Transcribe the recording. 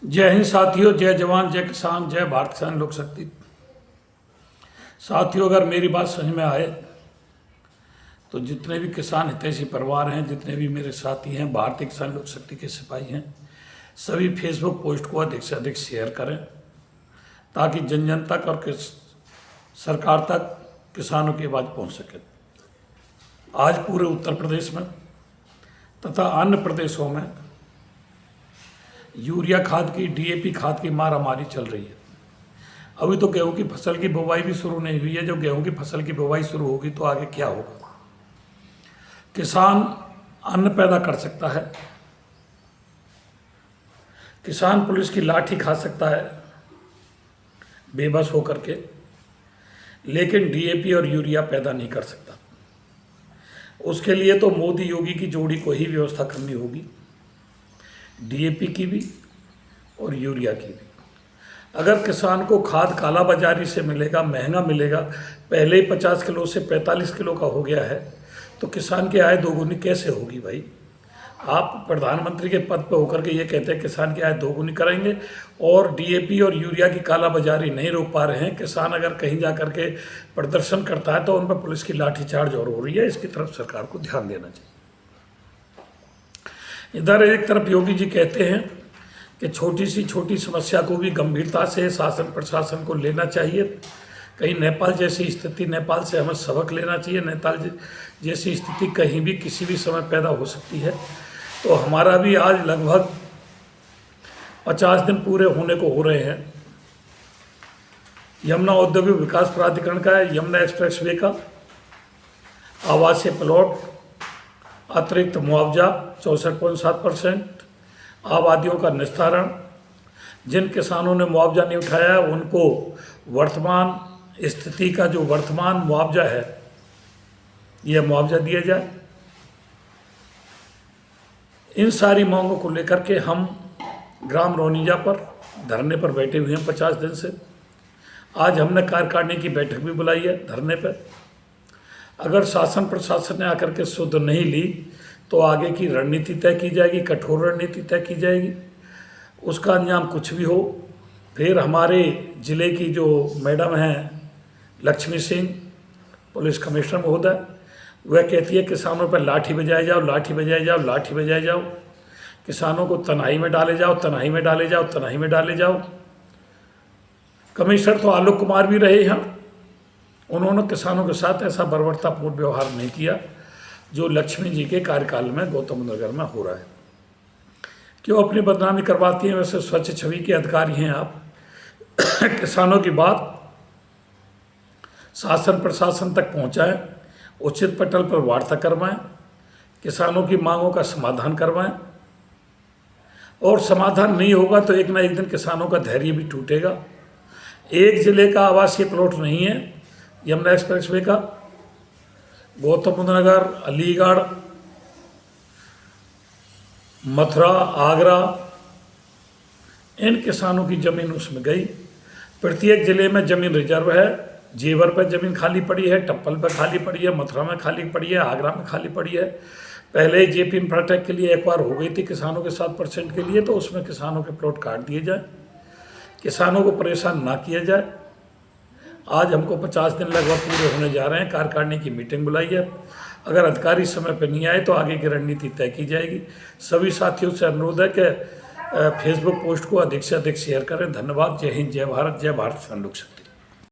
जय हिंद साथियों, जय जवान जय किसान, जय भारत किसान लोक शक्ति। साथियों, अगर मेरी बात समझ में आए तो जितने भी किसान हितैषी परिवार हैं, जितने भी मेरे साथी हैं, भारतीय किसान लोक शक्ति के सिपाही हैं, सभी फेसबुक पोस्ट को अधिक से अधिक शेयर करें ताकि जन जन तक और सरकार तक किसानों की आवाज़ पहुंच सके। आज पूरे उत्तर प्रदेश में तथा अन्य प्रदेशों में यूरिया खाद की, डीएपी खाद की मारामारी चल रही है। अभी तो गेहूं की फसल की बुवाई भी शुरू नहीं हुई है। जब गेहूं की फसल की बुवाई शुरू होगी तो आगे क्या होगा? किसान अन्न पैदा कर सकता है, किसान पुलिस की लाठी खा सकता है बेबस होकर के, लेकिन डीएपी और यूरिया पैदा नहीं कर सकता। उसके लिए तो मोदी योगी की जोड़ी को ही व्यवस्था करनी होगी, डीएपी की भी और यूरिया की भी। अगर किसान को खाद काला बाजारी से मिलेगा, महंगा मिलेगा, पहले ही 50 किलो से 45 किलो का हो गया है, तो किसान की आय दोगुनी कैसे होगी भाई? आप प्रधानमंत्री के पद पर होकर के ये कहते हैं किसान की आय दोगुनी करेंगे और डीएपी और यूरिया की काला बाजारी नहीं रोक पा रहे हैं। किसान अगर कहीं जा कर के प्रदर्शन करता है तो उन पर पुलिस की लाठीचार्ज और हो रही है। इसकी तरफ सरकार को ध्यान देना चाहिए। इधर एक तरफ योगी जी कहते हैं कि छोटी सी छोटी समस्या को भी गंभीरता से शासन प्रशासन को लेना चाहिए। कहीं नेपाल जैसी स्थिति, नेपाल से हमें सबक लेना चाहिए। नेपाल जैसी स्थिति कहीं भी किसी भी समय पैदा हो सकती है। तो हमारा भी आज लगभग 50 दिन पूरे होने को हो रहे हैं। यमुना औद्योगिक विकास प्राधिकरण का, यमुना एक्सप्रेस वे का, आवासीय प्लॉट, अतिरिक्त मुआवजा 64.7%, आबादियों का निस्तारण। जिन किसानों ने मुआवजा नहीं उठाया है उनको वर्तमान स्थिति का जो वर्तमान मुआवजा है यह मुआवजा दिया जाए। इन सारी मांगों को लेकर के हम ग्राम रोनिजा पर धरने पर बैठे हुए हैं 50 दिन से। आज हमने कार्यकारिणी की बैठक भी बुलाई है धरने पर। अगर शासन प्रशासन ने आकर के सुध नहीं ली तो आगे की रणनीति तय की जाएगी, कठोर रणनीति तय की जाएगी। उसका अंजाम कुछ भी हो। फिर हमारे ज़िले की जो मैडम हैं लक्ष्मी सिंह, पुलिस कमिश्नर महोदय, वह कहती है किसानों पर लाठी बजाए जाओ, लाठी बजाए जाओ, लाठी बजाए जाओ। किसानों को तनाई में डाले जाओ, तनाई में डाले जाओ, तनाई में डाले जाओ। कमिश्नर तो आलोक कुमार भी रहे हैं, उन्होंने किसानों के साथ ऐसा बर्बरतापूर्ण व्यवहार नहीं किया जो लक्ष्मी जी के कार्यकाल में गौतम नगर में हो रहा है। क्यों अपनी बदनामी करवाती हैं? वैसे स्वच्छ छवि के अधिकारी हैं आप। किसानों की बात शासन प्रशासन तक पहुंचाएं, उचित पटल पर वार्ता करवाएं, किसानों की मांगों का समाधान करवाएं। और समाधान नहीं होगा तो एक ना एक दिन किसानों का धैर्य भी टूटेगा। एक जिले का आवासीय प्लॉट नहीं है यमुना एक्सप्रेस वे का, गौतम बुद्ध नगर, अलीगढ़, मथुरा, आगरा, इन किसानों की ज़मीन उसमें गई। प्रत्येक ज़िले में ज़मीन रिजर्व है। जेवर पर ज़मीन खाली पड़ी है, टप्पल पर खाली पड़ी है, मथुरा में खाली पड़ी है, आगरा में खाली पड़ी है। पहले जेपी इंफ्राटेक के लिए एक बार हो गई थी किसानों के 7% के लिए, तो उसमें किसानों के प्लॉट काट दिए जाए, किसानों को परेशान ना किया जाए। आज हमको 50 दिन लगभग पूरे होने जा रहे हैं। कार्यकारिणी की मीटिंग बुलाई है। अगर अधिकारी समय पर नहीं आए तो आगे की रणनीति तय की जाएगी। सभी साथियों से अनुरोध है कि फेसबुक पोस्ट को अधिक से अधिक शेयर करें। धन्यवाद। जय हिंद, जय भारत, जय भारत किसान लोक शक्ति।